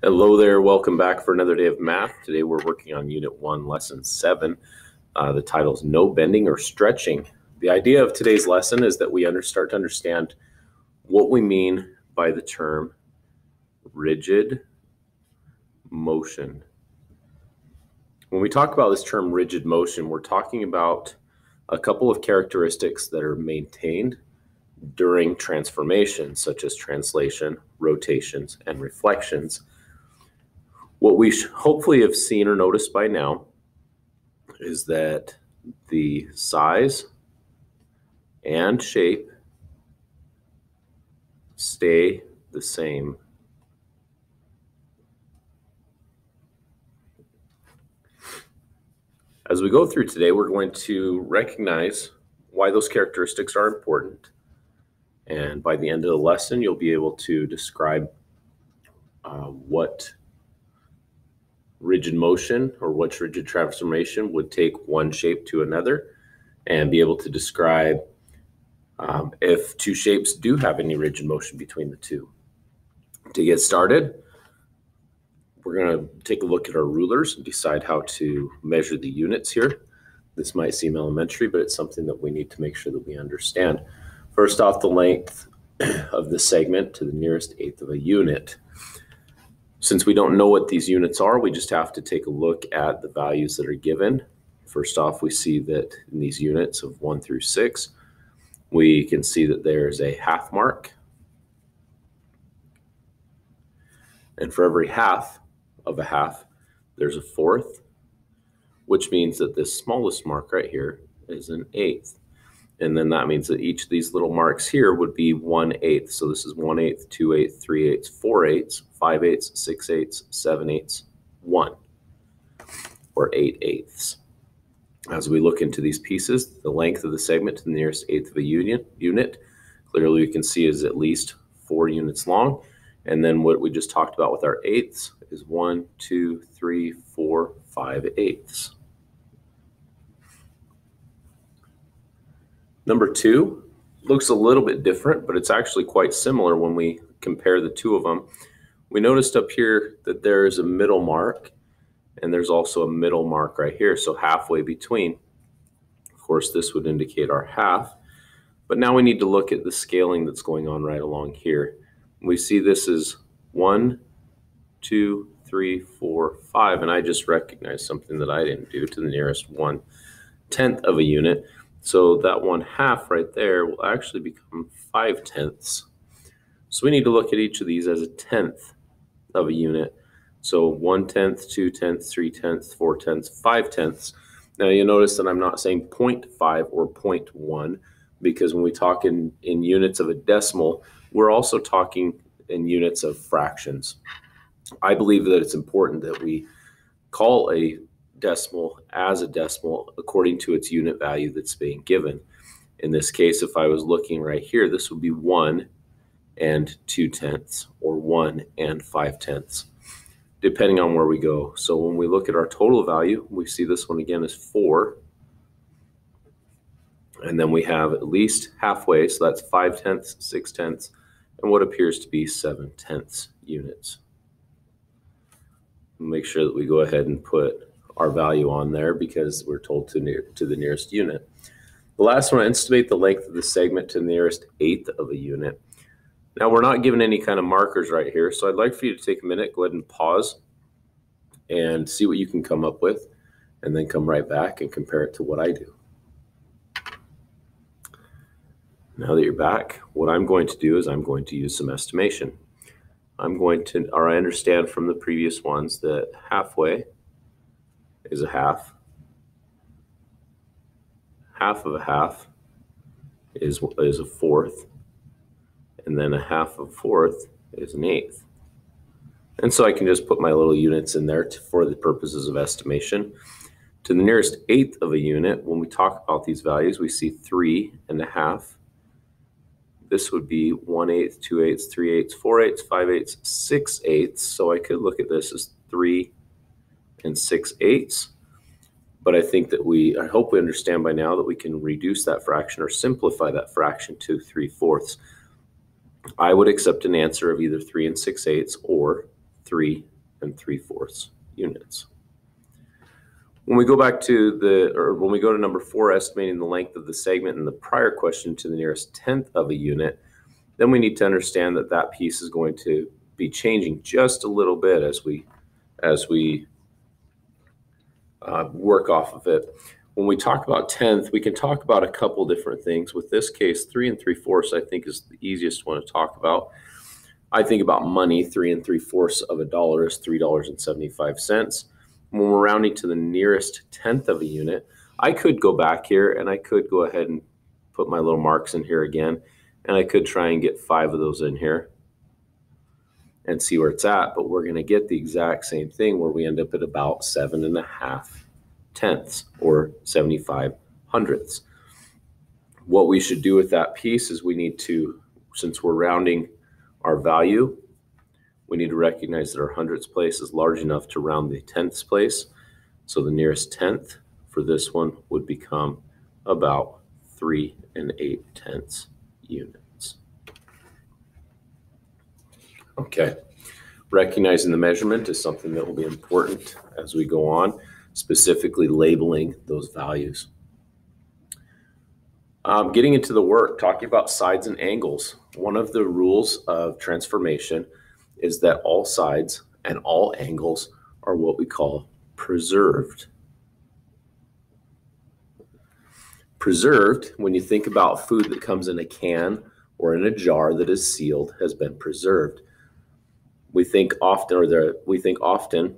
Hello there, welcome back for another day of math. Today we're working on Unit 1, Lesson 7. The title is No Bending or Stretching. The idea of today's lesson is that we start to understand what we mean by the term rigid motion. When we talk about this term rigid motion, we're talking about a couple of characteristics that are maintained during transformation, such as translation, rotations, and reflections. What we hopefully have seen or noticed by now is that the size and shape stay the same. As we go through today, we're going to recognize why those characteristics are important. And by the end of the lesson, you'll be able to describe what rigid motion or what rigid transformation would take one shape to another, and be able to describe if two shapes do have any rigid motion between the two. To get started, we're going to take a look at our rulers and decide how to measure the units here. This might seem elementary, but it's something that we need to make sure that we understand. First off, the length of the segment to the nearest eighth of a unit. Since we don't know what these units are, we just have to take a look at the values that are given. First off, we see that in these units of 1 through 6, we can see that there's a half mark. And for every half of a half, there's a fourth, which means that this smallest mark right here is an eighth. And then that means that each of these little marks here would be 1/8. So this is 1/8, 2/8, 3/8, 4/8, 5/8, 6/8, 7/8, 1, or 8/8. As we look into these pieces, the length of the segment to the nearest eighth of a unit, clearly we can see is at least 4 units long. And then what we just talked about with our eighths is 1, 2, 3, 4, 5/8. Number 2 looks a little bit different, but it's actually quite similar when we compare the two of them. We noticed up here that there is a middle mark, and there's also a middle mark right here, so halfway between. Of course, this would indicate our half, but now we need to look at the scaling that's going on right along here. We see this is 1, 2, 3, 4, 5, and I just recognized something that I didn't do, to the nearest 1/10 of a unit. So that 1/2 right there will actually become 5/10. So we need to look at each of these as a tenth of a unit. So 1/10, 2/10, 3/10, 4/10, 5/10. Now you'll notice that I'm not saying 0.5 or 0.1, because when we talk in units of a decimal, we're also talking in units of fractions. I believe that it's important that we call a decimal as a decimal according to its unit value that's being given. In this case, if I was looking right here, this would be 1 and 2/10, or 1 and 5/10, depending on where we go. So when we look at our total value, we see this one again is 4. And then we have at least halfway, so that's 5/10, 6/10, and what appears to be 7/10 units. Make sure that we go ahead and put our value on there because we're told to the nearest unit. The last one, estimate the length of the segment to the nearest eighth of a unit. Now we're not given any kind of markers right here, so I'd like for you to take a minute, go ahead and pause and see what you can come up with, and then come right back and compare it to what I do. Now that you're back, what I'm going to do is I'm going to use some estimation. I understand from the previous ones that halfway is a half. Half of a half is a fourth. And then a half of a fourth is an eighth. And so I can just put my little units in there for the purposes of estimation. To the nearest eighth of a unit, when we talk about these values, we see 3.5. This would be 1/8, 2/8, 3/8, 4/8, 5/8, 6/8. So I could look at this as 3 and 6/8. But I think that I hope we understand by now that we can reduce that fraction or simplify that fraction to 3/4. I would accept an answer of either 3 and 6/8 or 3 3/4 units. When we go back to when we go to number 4, estimating the length of the segment in the prior question to the nearest tenth of a unit, then we need to understand that that piece is going to be changing just a little bit as we work off of it. When we talk about tenth, we can talk about a couple different things. With this case, 3 3/4 I think is the easiest one to talk about. I think about money. 3 3/4 of a dollar is $3.75. When we're rounding to the nearest tenth of a unit, I could go back here and I could go ahead and put my little marks in here again, and I could try and get 5 of those in here and see where it's at, but we're going to get the exact same thing where we end up at about 7.5 tenths or 75 hundredths. What we should do with that piece is we need to, since we're rounding our value, we need to recognize that our hundredths place is large enough to round the tenths place. So the nearest tenth for this one would become about 3 8/10 units. Okay, recognizing the measurement is something that will be important as we go on, specifically labeling those values. Getting into the work, talking about sides and angles. One of the rules of transformation is that all sides and all angles are what we call preserved. Preserved, when you think about food that comes in a can or in a jar that is sealed, has been preserved. We think often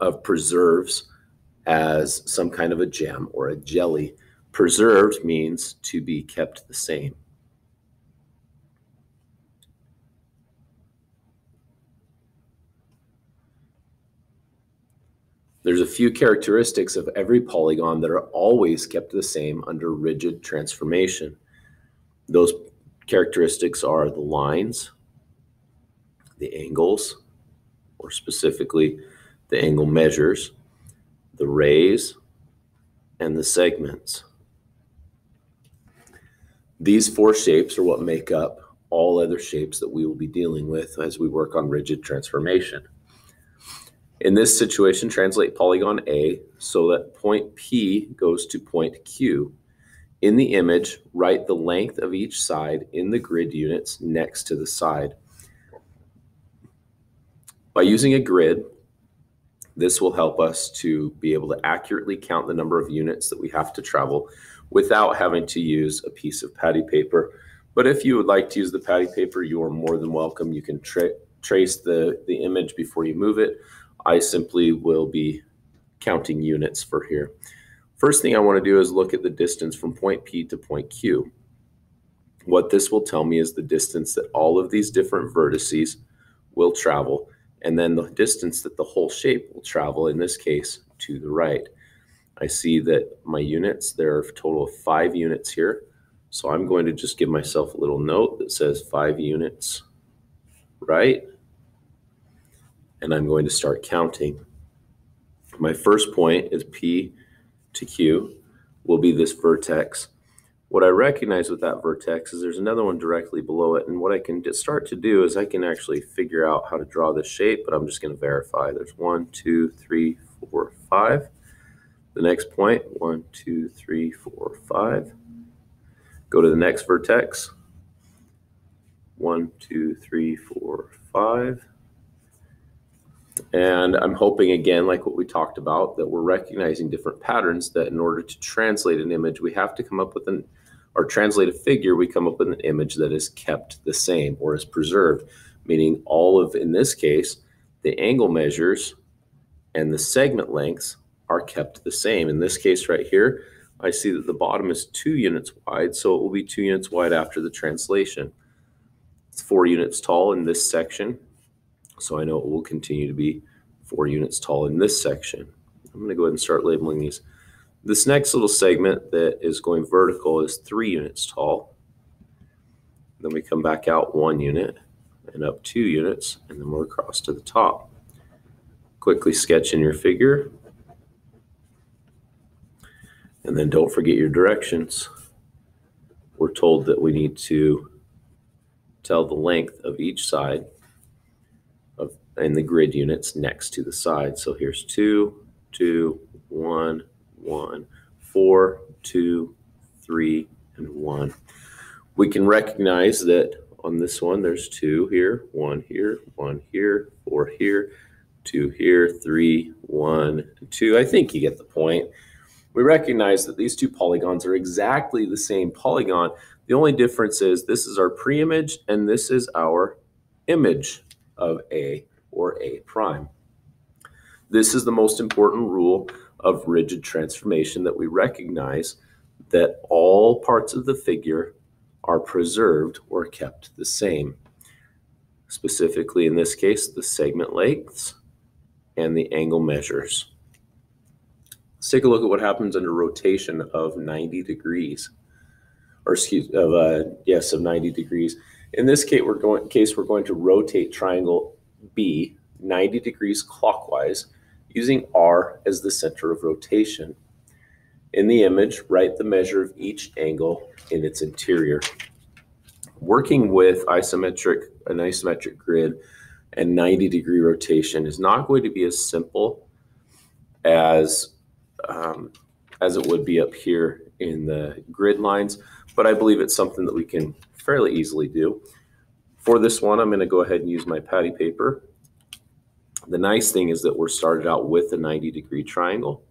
of preserves as some kind of a jam or a jelly. Preserved means to be kept the same. There's a few characteristics of every polygon that are always kept the same under rigid transformation. Those characteristics are the lines, the angles, or specifically the angle measures, the rays, and the segments. These 4 shapes are what make up all other shapes that we will be dealing with as we work on rigid transformation. In this situation, translate polygon A so that point P goes to point Q. In the image, write the length of each side in the grid units next to the side. By using a grid, this will help us to be able to accurately count the number of units that we have to travel without having to use a piece of patty paper. But if you would like to use the patty paper, you are more than welcome. You can trace the image before you move it. I simply will be counting units for here. First thing I want to do is look at the distance from point P to point Q. What this will tell me is the distance that all of these different vertices will travel, and then the distance that the whole shape will travel, in this case, to the right. I see that my units, there are a total of 5 units here. So I'm going to just give myself a little note that says 5 units right. And I'm going to start counting. My first point is P to Q will be this vertex. What I recognize with that vertex is there's another one directly below it. And what I can start to do is I can actually figure out how to draw this shape, but I'm just going to verify. There's 1, 2, 3, 4, 5. The next point, 1, 2, 3, 4, 5. Go to the next vertex. 1, 2, 3, 4, 5. And I'm hoping, again, like what we talked about, that we're recognizing different patterns, that in order to translate an image, we have to come up with or translate a figure, we come up with an image that is kept the same or is preserved, meaning all of, in this case, the angle measures and the segment lengths are kept the same. In this case right here, I see that the bottom is 2 units wide, so it will be 2 units wide after the translation. It's 4 units tall in this section, so I know it will continue to be 4 units tall in this section. I'm going to go ahead and start labeling these. This next little segment that is going vertical is 3 units tall. Then we come back out 1 unit and up 2 units, and then we're across to the top. Quickly sketch in your figure. And then don't forget your directions. We're told that we need to tell the length of each side and the grid units next to the side. So here's 2, 2, 1, 1, 4, 2, 3, and 1. We can recognize that on this one, there's 2 here, 1 here, 1 here, 4 here, 2 here, 3, 1, 2. I think you get the point. We recognize that these two polygons are exactly the same polygon. The only difference is this is our pre-image and this is our image of A or A prime. This is the most important rule of rigid transformation, that we recognize that all parts of the figure are preserved or kept the same. Specifically, in this case, the segment lengths and the angle measures. Let's take a look at what happens under rotation of 90 degrees, or of 90 degrees. In this case, we're going to rotate triangle B 90 degrees clockwise, using R as the center of rotation. In the image, write the measure of each angle in its interior. Working with an isometric grid and 90-degree rotation is not going to be as simple as it would be up here in the grid lines, but I believe it's something that we can fairly easily do. For this one, I'm going to go ahead and use my patty paper. The nice thing is that we're started out with a 90-degree triangle.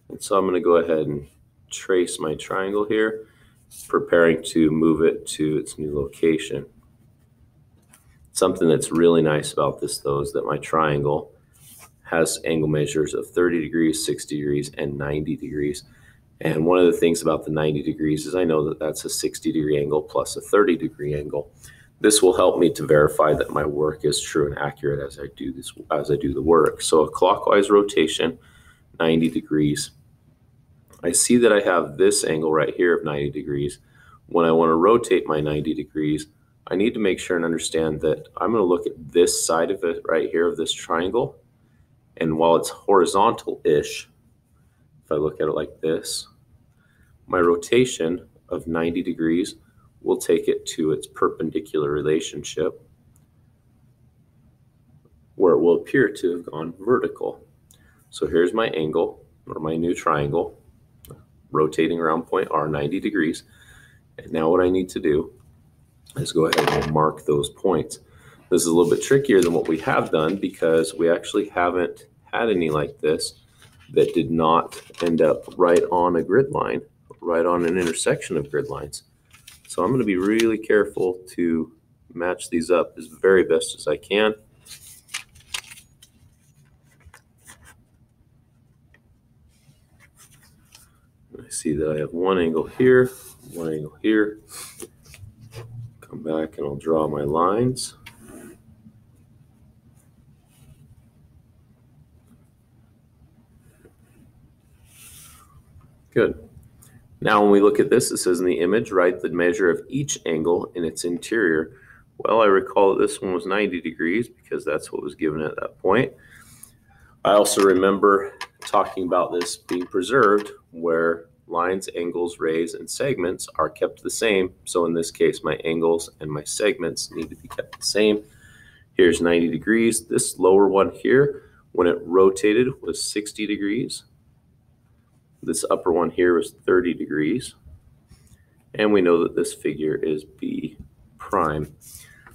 And so I'm going to go ahead and trace my triangle here, preparing to move it to its new location. Something that's really nice about this, though, is that my triangle has angle measures of 30 degrees, 60 degrees, and 90 degrees. And one of the things about the 90 degrees is I know that that's a 60-degree angle plus a 30-degree angle. This will help me to verify that my work is true and accurate as I do the work. So a clockwise rotation, 90 degrees. I see that I have this angle right here of 90 degrees. When I want to rotate my 90 degrees, I need to make sure and understand that I'm going to look at this side of it right here of this triangle. And while it's horizontal-ish, if I look at it like this, my rotation of 90 degrees will take it to its perpendicular relationship, where it will appear to have gone vertical. So here's my angle, or my new triangle, rotating around point R 90 degrees. And now what I need to do is go ahead and mark those points. This is a little bit trickier than what we have done because we actually haven't had any like this that did not end up right on a grid line, right on an intersection of grid lines. So I'm going to be really careful to match these up as very best as I can. I see that I have one angle here, one angle here. Come back and I'll draw my lines. Good. Now when we look at this, it says in the image, write the measure of each angle in its interior. Well, I recall that this one was 90 degrees because that's what was given at that point. I also remember talking about this being preserved, where lines, angles, rays, and segments are kept the same. So in this case, my angles and my segments need to be kept the same. Here's 90 degrees. This lower one here, when it rotated, was 60 degrees. This upper one here was 30 degrees. And we know that this figure is B prime.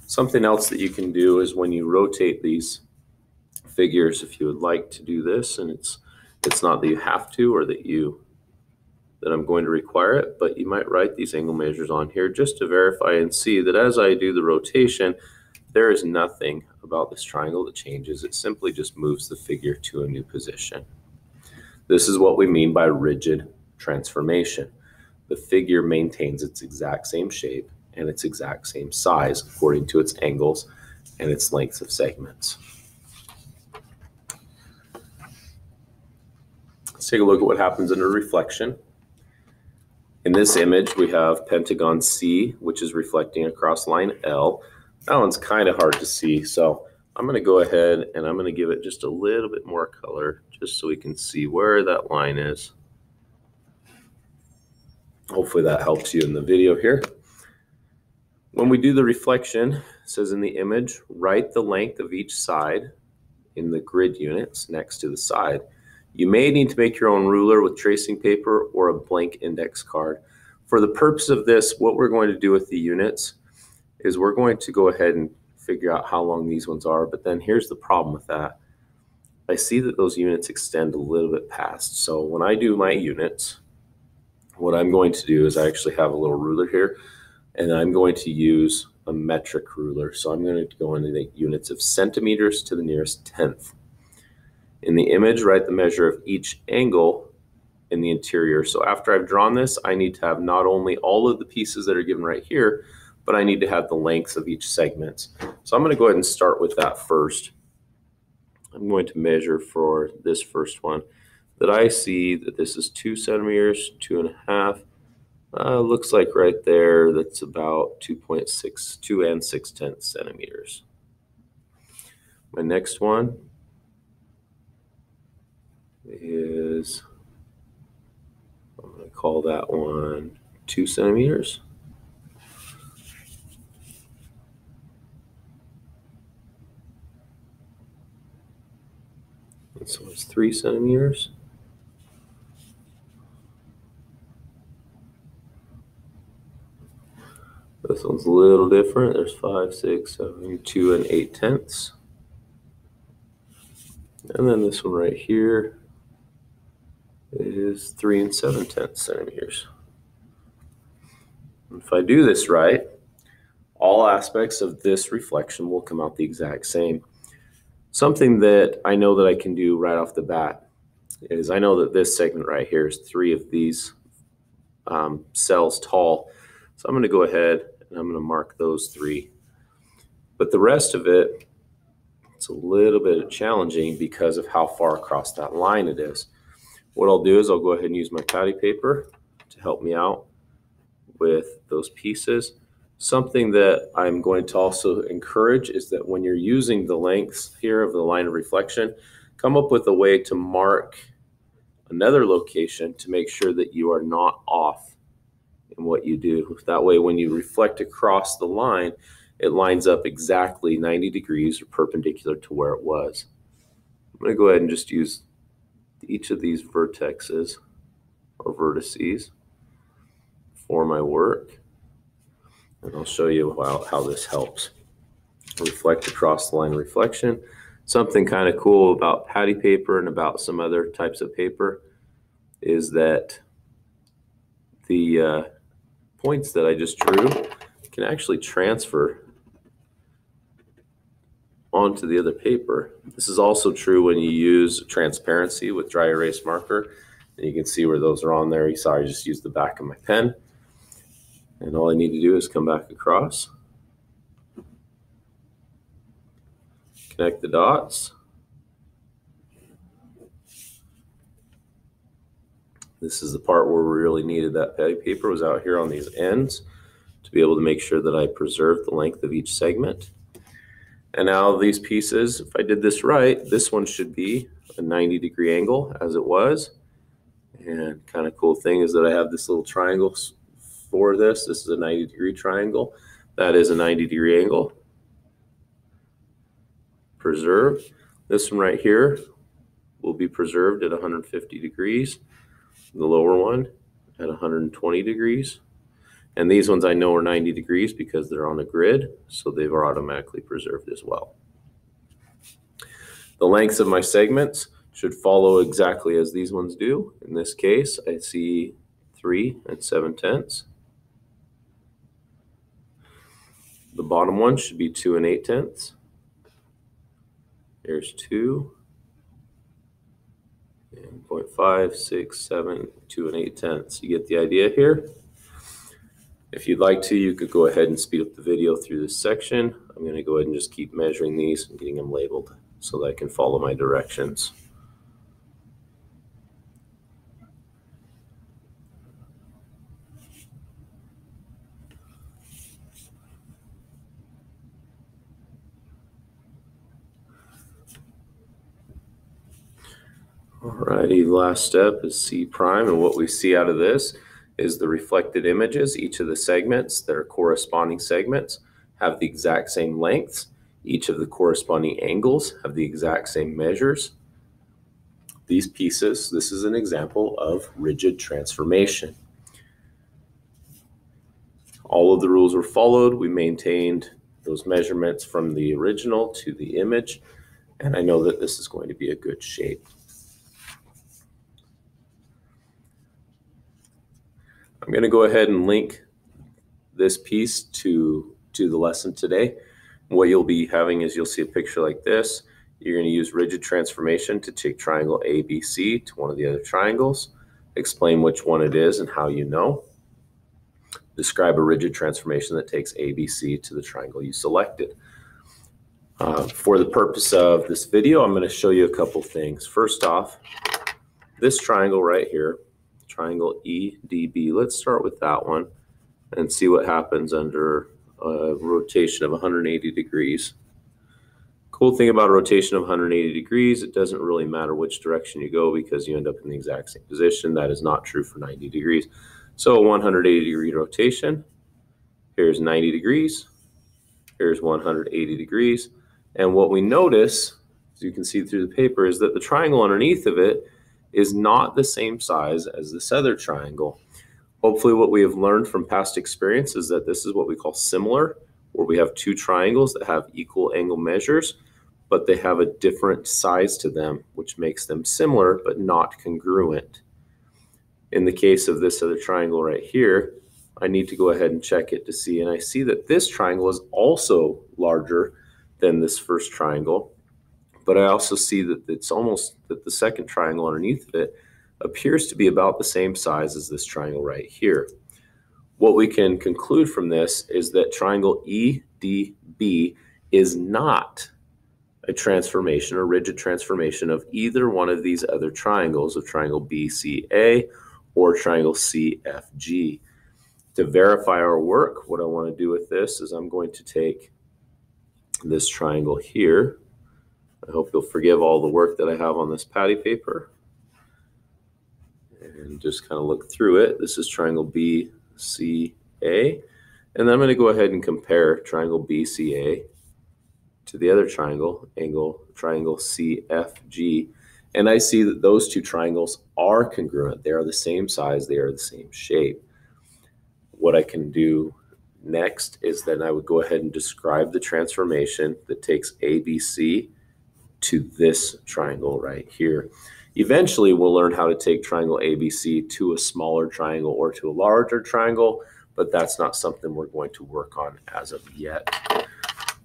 Something else that you can do is when you rotate these figures, if you would like to do this, and it's not that you have to or that I'm going to require it, but you might write these angle measures on here just to verify and see that as I do the rotation, there is nothing about this triangle that changes. It simply just moves the figure to a new position. This is what we mean by rigid transformation. The figure maintains its exact same shape and its exact same size according to its angles and its lengths of segments. Let's take a look at what happens under reflection. In this image, we have pentagon C, which is reflecting across line L. That one's kind of hard to see, so I'm going to go ahead and I'm going to give it just a little bit more color just so we can see where that line is. Hopefully that helps you in the video here. When we do the reflection, it says in the image, write the length of each side in the grid units next to the side. You may need to make your own ruler with tracing paper or a blank index card. For the purpose of this, what we're going to do with the units is we're going to go ahead and figure out how long these ones are, but then here's the problem with that. I see that those units extend a little bit past. So when I do my units, what I'm going to do is I actually have a little ruler here, and I'm going to use a metric ruler. So I'm going to go into the units of centimeters to the nearest tenth. In the image, write the measure of each angle in the interior. So after I've drawn this, I need to have not only all of the pieces that are given right here, but I need to have the lengths of each segment. So I'm going to go ahead and start with that first. I'm going to measure for this first one that I see that this is 2 centimeters, 2.5. Looks like right there that's about 2.6, 2 6/10 centimeters. My next one is, I'm going to call that one 2 centimeters. This one's 3 centimeters. This one's a little different. There's 5, 6, 7, 2 8/10. And then this one right here is 3 7/10 centimeters. And if I do this right, all aspects of this reflection will come out the exact same. Something that I know that I can do right off the bat is I know that this segment right here is 3 of these cells tall. So I'm going to go ahead and I'm going to mark those 3. But the rest of it, it's a little bit challenging because of how far across that line it is. What I'll do is I'll go ahead and use my patty paper to help me out with those pieces. Something that I'm going to also encourage is that when you're using the lengths here of the line of reflection, come up with a way to mark another location to make sure that you are not off in what you do. That way, when you reflect across the line, it lines up exactly 90 degrees or perpendicular to where it was. I'm going to go ahead and just use each of these vertexes or vertices for my work. And I'll show you how this helps. Reflect across the line of reflection. Something kind of cool about patty paper and about some other types of paper is that the points that I just drew can actually transfer onto the other paper. This is also true when you use transparency with dry erase marker. And you can see where those are on there. You saw I just used the back of my pen. And all I need to do is come back across, connect the dots. This is the part where we really needed that patty paper, was out here on these ends to be able to make sure that I preserve the length of each segment. And now these pieces, if I did this right, this one should be a 90-degree angle as it was. And kind of cool thing is that I have this little triangle for this. This is a 90-degree triangle. That is a 90-degree angle. Preserve. This one right here will be preserved at 150 degrees. The lower one at 120 degrees. And these ones I know are 90 degrees because they're on a grid, so they've automatically preserved as well. The lengths of my segments should follow exactly as these ones do. In this case, I see 3 7/10. The bottom one should be 2 8/10. Here's 2. And 0.5, 6, 7, 2 8/10. You get the idea here. If you'd like to, you could go ahead and speed up the video through this section. I'm going to go ahead and just keep measuring these and getting them labeled so that I can follow my directions. Alrighty, last step is C prime, and what we see out of this is the reflected images. Each of the segments that are corresponding segments have the exact same lengths. Each of the corresponding angles have the exact same measures. These pieces, this is an example of rigid transformation. All of the rules were followed. We maintained those measurements from the original to the image, and I know that this is going to be a good shape. I'm going to go ahead and link this piece to the lesson today. What you'll be having is you'll see a picture like this. You're going to use rigid transformation to take triangle ABC to one of the other triangles, explain which one it is and how you know. Describe a rigid transformation that takes ABC to the triangle you selected. For the purpose of this video, I'm going to show you a couple things. First off, this triangle right here, triangle EDB, let's start with that one and see what happens under a rotation of 180 degrees. Cool thing about a rotation of 180 degrees, it doesn't really matter which direction you go because you end up in the exact same position. That is not true for 90 degrees. So a 180 degree rotation, here's 90 degrees, here's 180 degrees. And what we notice, as you can see through the paper, is that the triangle underneath of it is not the same size as this other triangle. Hopefully what we have learned from past experience is that this is what we call similar, where we have two triangles that have equal angle measures, but they have a different size to them, which makes them similar but not congruent. In the case of this other triangle right here, I need to go ahead and check it to see, and I see that this triangle is also larger than this first triangle, but I also see that it's almost that the second triangle underneath of it appears to be about the same size as this triangle right here. What we can conclude from this is that triangle EDB is not a transformation, a rigid transformation of either one of these other triangles, of triangle BCA or triangle CFG. To verify our work, what I want to do with this is I'm going to take this triangle here. I hope you'll forgive all the work that I have on this patty paper and just kind of look through it. This is triangle BCA, and then I'm going to go ahead and compare triangle BCA to the other triangle, triangle CFG, and I see that those two triangles are congruent. They are the same size, they are the same shape. What I can do next is then I would go ahead and describe the transformation that takes ABC to this triangle right here. Eventually, we'll learn how to take triangle ABC to a smaller triangle or to a larger triangle, but that's not something we're going to work on as of yet.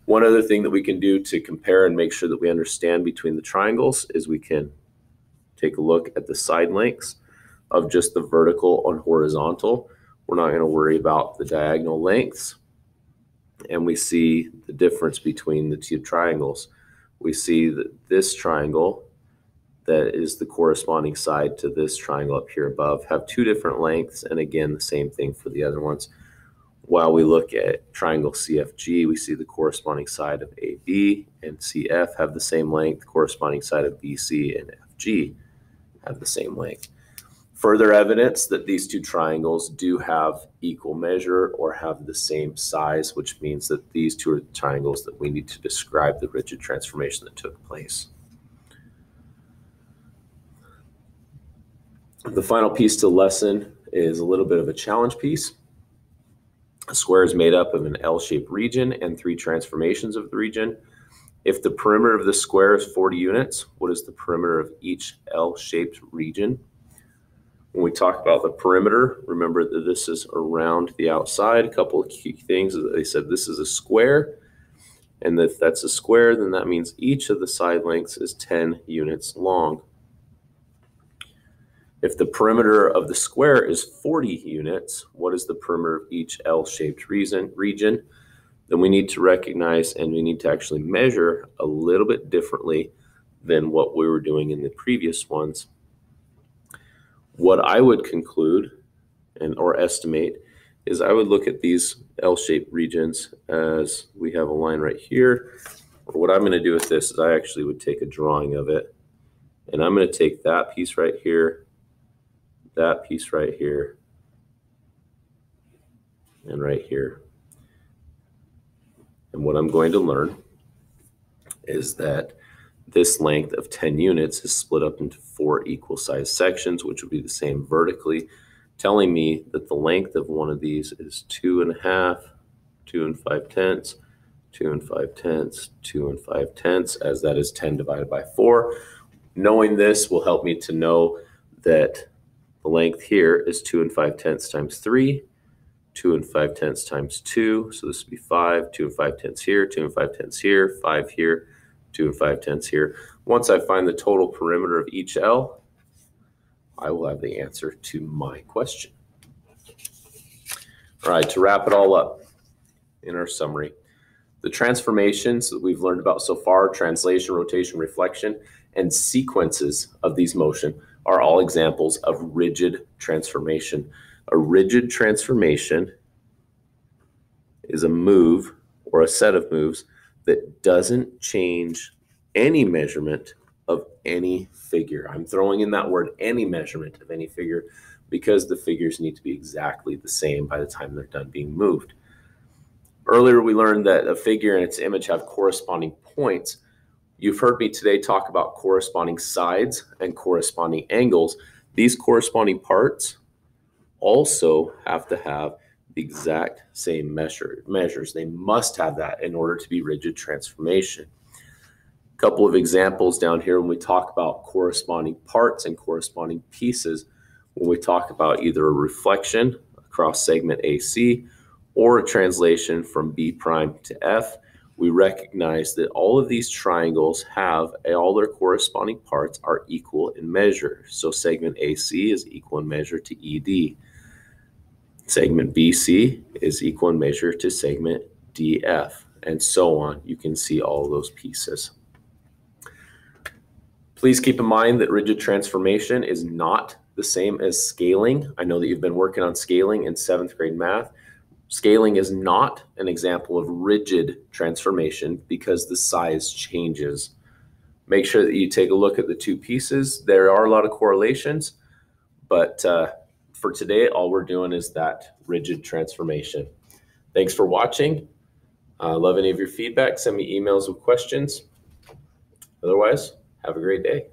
One other thing that we can do to compare and make sure that we understand between the triangles is we can take a look at the side lengths of just the vertical and horizontal. We're not going to worry about the diagonal lengths, and we see the difference between the two triangles. We see that this triangle that is the corresponding side to this triangle up here above have two different lengths, and again the same thing for the other ones. While we look at triangle CFG, we see the corresponding side of AB and CF have the same length, corresponding side of BC and FG have the same length. Further evidence that these two triangles do have equal measure or have the same size, which means that these two are the triangles that we need to describe the rigid transformation that took place. The final piece to the lesson is a little bit of a challenge piece. A square is made up of an L-shaped region and three transformations of the region. If the perimeter of the square is 40 units, what is the perimeter of each L-shaped region? When we talk about the perimeter, remember that this is around the outside. A couple of key things is that they said this is a square, and if that's a square, then that means each of the side lengths is 10 units long. If the perimeter of the square is 40 units, what is the perimeter of each L-shaped region? Then we need to recognize and we need to actually measure a little bit differently than what we were doing in the previous ones. What I would conclude or estimate is I would look at these L-shaped regions as we have a line right here. Or what I'm going to do with this is I actually would take a drawing of it, and I'm going to take that piece right here, that piece right here, and right here. And what I'm going to learn is that this length of 10 units is split up into 4 equal sized sections, which would be the same vertically, telling me that the length of one of these is 2.5, 2 5/10, 2 5/10, 2 5/10, as that is 10 divided by 4. Knowing this will help me to know that the length here is 2 5/10 times 3, 2 5/10 times 2, so this would be 5, 2 5/10 here, 2 5/10 here, 5 here, 2 5/10 here. Once I find the total perimeter of each L, I will have the answer to my question. All right, to wrap it all up in our summary, the transformations that we've learned about so far, translation, rotation, reflection, and sequences of these motion are all examples of rigid transformation. A rigid transformation is a move or a set of moves that doesn't change any measurement of any figure. I'm throwing in that word, any measurement of any figure, because the figures need to be exactly the same by the time they're done being moved. Earlier, we learned that a figure and its image have corresponding points. You've heard me today talk about corresponding sides and corresponding angles. These corresponding parts also have to have the exact same measures. They must have that in order to be rigid transformation. A couple of examples down here when we talk about corresponding parts and corresponding pieces, when we talk about either a reflection across segment AC or a translation from B prime to F, we recognize that all of these triangles have all their corresponding parts are equal in measure. So segment AC is equal in measure to ED. Segment BC is equal in measure to segment DF, and so on. You can see all of those pieces. Please keep in mind that rigid transformation is not the same as scaling. I know that you've been working on scaling in 7th grade math. Scaling is not an example of rigid transformation because the size changes. Make sure that you take a look at the two pieces. There are a lot of correlations, but for today, all we're doing is that rigid transformation. Thanks for watching. Love any of your feedback. Send me emails with questions. Otherwise, have a great day.